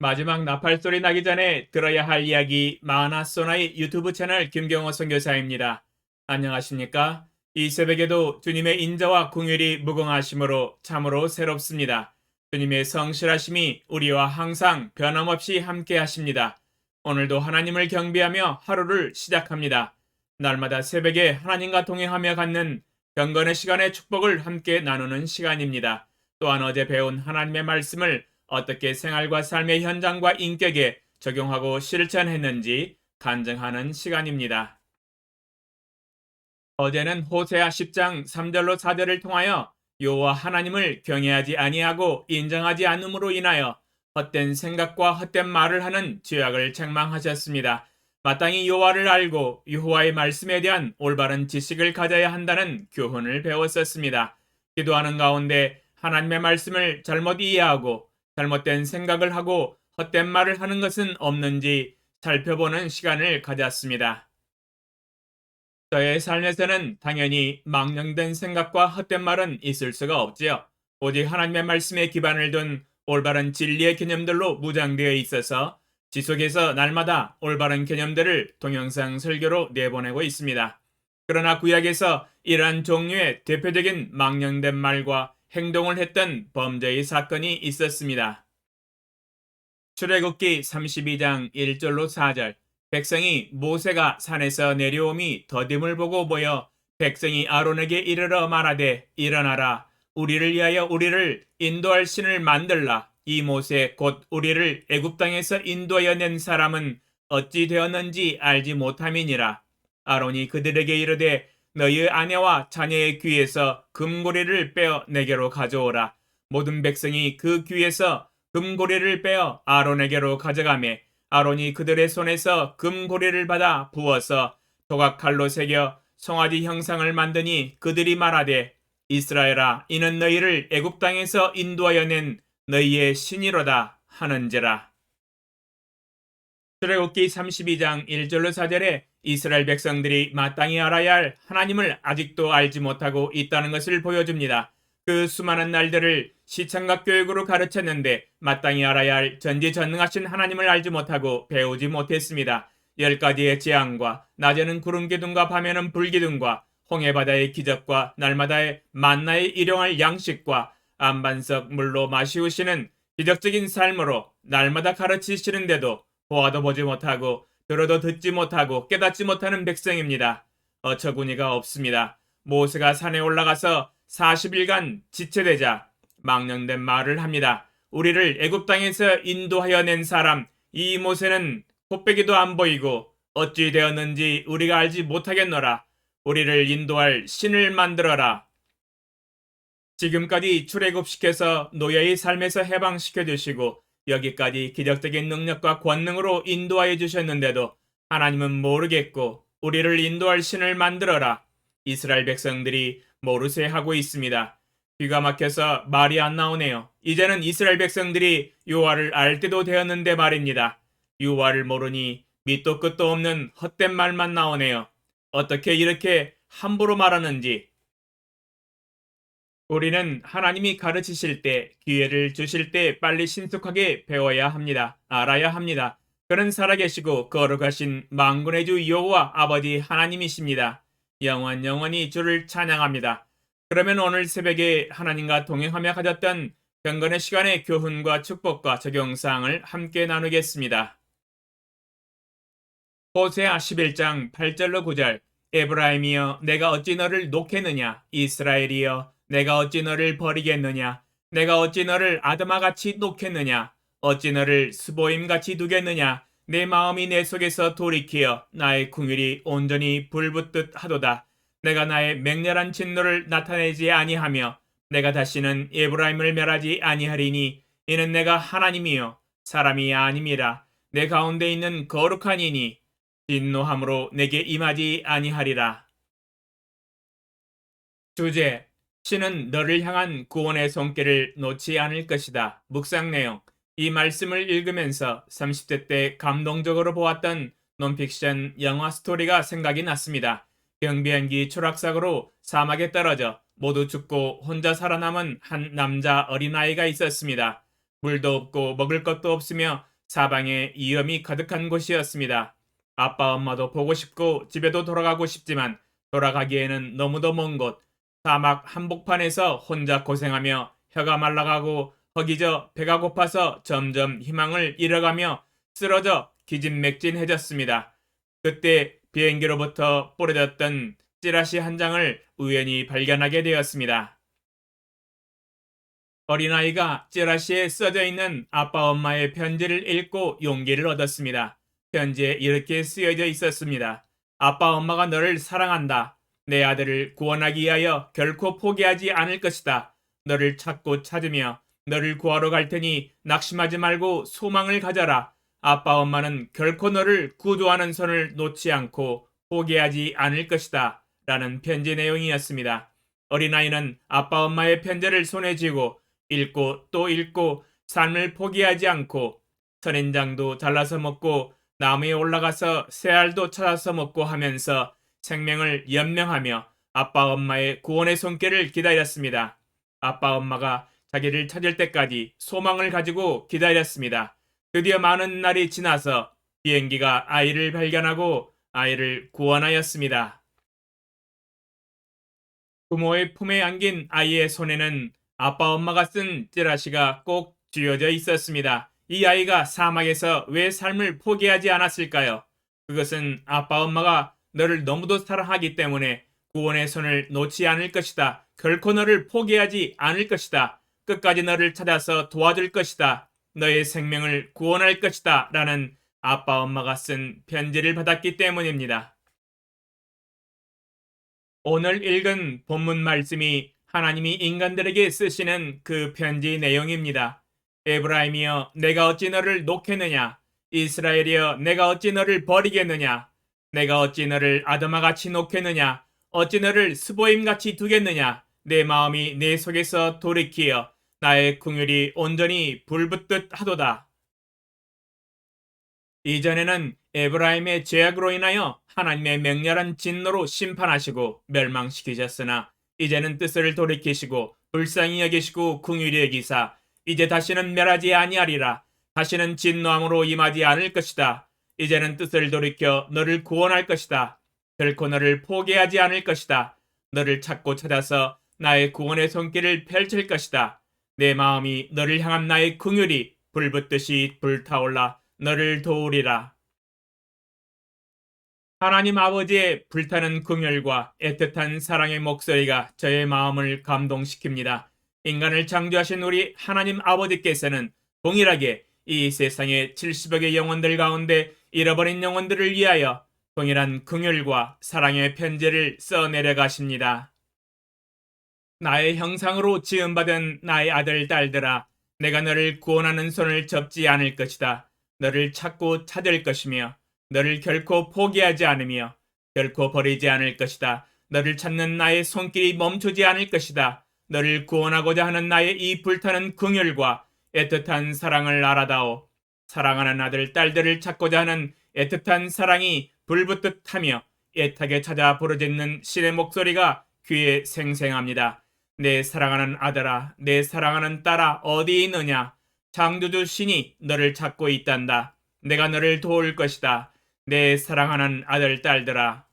마지막 나팔 소리 나기 전에 들어야 할 이야기 마하나소나의 유튜브 채널 김경호 선교사입니다. 안녕하십니까? 이 새벽에도 주님의 인자와 긍휼이 무궁하심으로 참으로 새롭습니다. 주님의 성실하심이 우리와 항상 변함없이 함께 하십니다. 오늘도 하나님을 경배하며 하루를 시작합니다. 날마다 새벽에 하나님과 동행하며 갖는 경건의 시간의 축복을 함께 나누는 시간입니다. 또한 어제 배운 하나님의 말씀을 어떻게 생활과 삶의 현장과 인격에 적용하고 실천했는지 간증하는 시간입니다. 어제는 호세아 10장 3절로 4절을 통하여 여호와 하나님을 경외하지 아니하고 인정하지 않음으로 인하여 헛된 생각과 헛된 말을 하는 죄악을 책망하셨습니다. 마땅히 여호와를 알고 여호와의 말씀에 대한 올바른 지식을 가져야 한다는 교훈을 배웠었습니다. 기도하는 가운데 하나님의 말씀을 잘못 이해하고 잘못된 생각을 하고 헛된 말을 하는 것은 없는지 살펴보는 시간을 가졌습니다. 저의 삶에서는 당연히 망령된 생각과 헛된 말은 있을 수가 없지요. 오직 하나님의 말씀에 기반을 둔 올바른 진리의 개념들로 무장되어 있어서 지속해서 날마다 올바른 개념들을 동영상 설교로 내보내고 있습니다. 그러나 구약에서 이러한 종류의 대표적인 망령된 말과 행동을 했던 범죄의 사건이 있었습니다. 출애굽기 32장 1절로 4절. 백성이 모세가 산에서 내려옴이 더딤을 보고 모여 백성이 아론에게 이르러 말하되 일어나라 우리를 위하여 우리를 인도할 신을 만들라. 이 모세 곧 우리를 애굽 땅에서 인도하여 낸 사람은 어찌 되었는지 알지 못함이니라. 아론이 그들에게 이르되 너희의 아내와 자녀의 귀에서 금고리를 빼어 내게로 가져오라. 모든 백성이 그 귀에서 금고리를 빼어 아론에게로 가져가매 아론이 그들의 손에서 금고리를 받아 부어서 조각칼로 새겨 송아지 형상을 만드니 그들이 말하되 이스라엘아 이는 너희를 애굽 땅에서 인도하여 낸 너희의 신이로다 하는지라. 출애굽기 32장 1절로 4절에 이스라엘 백성들이 마땅히 알아야 할 하나님을 아직도 알지 못하고 있다는 것을 보여줍니다. 그 수많은 날들을 시청각 교육으로 가르쳤는데 마땅히 알아야 할 전지전능하신 하나님을 알지 못하고 배우지 못했습니다. 10가지의 재앙과 낮에는 구름기둥과 밤에는 불기둥과 홍해바다의 기적과 날마다의 만나의 일용할 양식과 안반석 물로 마시우시는 기적적인 삶으로 날마다 가르치시는데도 보아도 보지 못하고 들어도 듣지 못하고 깨닫지 못하는 백성입니다. 어처구니가 없습니다. 모세가 산에 올라가서 40일간 지체되자 망령된 말을 합니다. 우리를 애굽 땅에서 인도하여 낸 사람 이 모세는 콧배기도 안 보이고 어찌 되었는지 우리가 알지 못하겠노라. 우리를 인도할 신을 만들어라. 지금까지 출애굽시켜서 노예의 삶에서 해방시켜 주시고 여기까지 기적적인 능력과 권능으로 인도하여 주셨는데도 하나님은 모르겠고 우리를 인도할 신을 만들어라. 이스라엘 백성들이 모르쇠 하고 있습니다. 귀가 막혀서 말이 안 나오네요. 이제는 이스라엘 백성들이 여호와를 알 때도 되었는데 말입니다. 여호와를 모르니 밑도 끝도 없는 헛된 말만 나오네요. 어떻게 이렇게 함부로 말하는지. 우리는 하나님이 가르치실 때, 기회를 주실 때 빨리 신속하게 배워야 합니다. 알아야 합니다. 그는 살아계시고 거룩하신 만군의 주 여호와 아버지 하나님이십니다. 영원히 주를 찬양합니다. 그러면 오늘 새벽에 하나님과 동행하며 가졌던 경건의 시간의 교훈과 축복과 적용사항을 함께 나누겠습니다. 호세아 11장 8절로 9절. 에브라임이여 내가 어찌 너를 놓겠느냐. 이스라엘이여 내가 어찌 너를 버리겠느냐. 내가 어찌 너를 아드마같이 놓겠느냐. 어찌 너를 스보임같이 두겠느냐. 내 마음이 내 속에서 돌이키어 나의 궁율이 온전히 불붙듯 하도다. 내가 나의 맹렬한 진노를 나타내지 아니하며 내가 다시는 에브라임을 멸하지 아니하리니 이는 내가 하나님이요 사람이 아님이라. 내 가운데 있는 거룩한 이니 진노함으로 내게 임하지 아니하리라. 주제 신은 너를 향한 구원의 손길을 놓지 않을 것이다. 묵상 내용. 이 말씀을 읽으면서 30대 때 감동적으로 보았던 논픽션 영화 스토리가 생각이 났습니다. 경비행기 추락사고로 사막에 떨어져 모두 죽고 혼자 살아남은 한 남자 어린아이가 있었습니다. 물도 없고 먹을 것도 없으며 사방에 위험이 가득한 곳이었습니다. 아빠 엄마도 보고 싶고 집에도 돌아가고 싶지만 돌아가기에는 너무도 먼 곳, 사막 한복판에서 혼자 고생하며 혀가 말라가고 허기져 배가 고파서 점점 희망을 잃어가며 쓰러져 기진맥진해졌습니다. 그때 비행기로부터 뿌려졌던 찌라시 한 장을 우연히 발견하게 되었습니다. 어린아이가 찌라시에 써져 있는 아빠 엄마의 편지를 읽고 용기를 얻었습니다. 편지에 이렇게 쓰여져 있었습니다. 아빠 엄마가 너를 사랑한다. 내 아들을 구원하기 위하여 결코 포기하지 않을 것이다. 너를 찾고 찾으며 너를 구하러 갈 테니 낙심하지 말고 소망을 가져라. 아빠 엄마는 결코 너를 구조하는 손을 놓지 않고 포기하지 않을 것이다. 라는 편지 내용이었습니다. 어린아이는 아빠 엄마의 편지를 손에 쥐고 읽고 또 읽고 삶을 포기하지 않고 선인장도 잘라서 먹고 나무에 올라가서 새알도 찾아서 먹고 하면서 생명을 연명하며 아빠 엄마의 구원의 손길을 기다렸습니다. 아빠 엄마가 자기를 찾을 때까지 소망을 가지고 기다렸습니다. 드디어 많은 날이 지나서 비행기가 아이를 발견하고 아이를 구원하였습니다. 부모의 품에 안긴 아이의 손에는 아빠 엄마가 쓴 찌라시가 꼭 쥐어져 있었습니다. 이 아이가 사막에서 왜 삶을 포기하지 않았을까요? 그것은 아빠 엄마가 너를 너무도 사랑하기 때문에 구원의 손을 놓지 않을 것이다. 결코 너를 포기하지 않을 것이다. 끝까지 너를 찾아서 도와줄 것이다. 너의 생명을 구원할 것이다. 라는 아빠 엄마가 쓴 편지를 받았기 때문입니다. 오늘 읽은 본문 말씀이 하나님이 인간들에게 쓰시는 그 편지 내용입니다. 에브라임이여 내가 어찌 너를 놓겠느냐? 이스라엘이여 내가 어찌 너를 버리겠느냐? 내가 어찌 너를 아드마같이 놓겠느냐? 어찌 너를 스보임같이 두겠느냐? 내 마음이 내 속에서 돌이키어 나의 궁율이 온전히 불붙듯 하도다. 이전에는 에브라임의 죄악으로 인하여 하나님의 맹렬한 진노로 심판하시고 멸망시키셨으나 이제는 뜻을 돌이키시고 불쌍히 여기시고 긍휼히 여기사 이제 다시는 멸하지 아니하리라. 다시는 진노함으로 임하지 않을 것이다. 이제는 뜻을 돌이켜 너를 구원할 것이다. 결코 너를 포기하지 않을 것이다. 너를 찾고 찾아서 나의 구원의 손길을 펼칠 것이다. 내 마음이 너를 향한 나의 긍휼이 불붙듯이 불타올라 너를 도우리라. 하나님 아버지의 불타는 긍휼과 애틋한 사랑의 목소리가 저의 마음을 감동시킵니다. 인간을 창조하신 우리 하나님 아버지께서는 동일하게 이 세상의 70억의 영혼들 가운데 잃어버린 영혼들을 위하여 동일한 긍휼과 사랑의 편지를 써내려 가십니다. 나의 형상으로 지음받은 나의 아들 딸들아, 내가 너를 구원하는 손을 접지 않을 것이다. 너를 찾고 찾을 것이며 너를 결코 포기하지 않으며 결코 버리지 않을 것이다. 너를 찾는 나의 손길이 멈추지 않을 것이다. 너를 구원하고자 하는 나의 이 불타는 긍휼과 애틋한 사랑을 알아다오. 사랑하는 아들 딸들을 찾고자 하는 애틋한 사랑이 불붙듯 하며 애타게 찾아 부르짖는 신의 목소리가 귀에 생생합니다. 내 사랑하는 아들아, 내 사랑하는 딸아, 어디 있느냐? 창조주 신이 너를 찾고 있단다. 내가 너를 도울 것이다. 내 사랑하는 아들, 딸들아.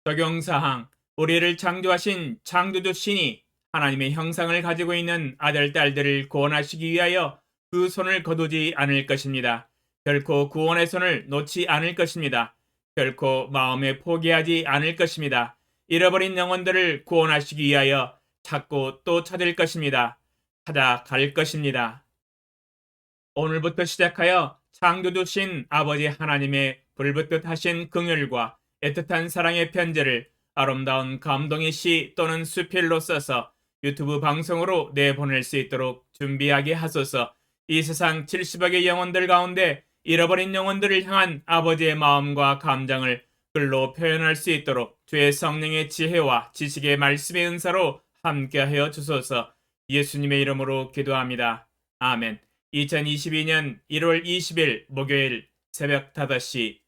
적용사항, 우리를 창조하신 창조주 신이 하나님의 형상을 가지고 있는 아들, 딸들을 구원하시기 위하여 그 손을 거두지 않을 것입니다. 결코 구원의 손을 놓지 않을 것입니다. 결코 마음에 포기하지 않을 것입니다. 잃어버린 영혼들을 구원하시기 위하여 찾고 또 찾을 것입니다. 찾아갈 것입니다. 오늘부터 시작하여 창조주신 아버지 하나님의 불붙듯 하신 긍휼과 애틋한 사랑의 편지를 아름다운 감동의 시 또는 수필로 써서 유튜브 방송으로 내보낼 수 있도록 준비하게 하소서. 이 세상 70억의 영혼들 가운데 잃어버린 영혼들을 향한 아버지의 마음과 감정을 글로 표현할 수 있도록 주의 성령의 지혜와 지식의 말씀의 은사로 함께하여 주소서. 예수님의 이름으로 기도합니다. 아멘. 2022년 1월 20일 목요일 새벽 5시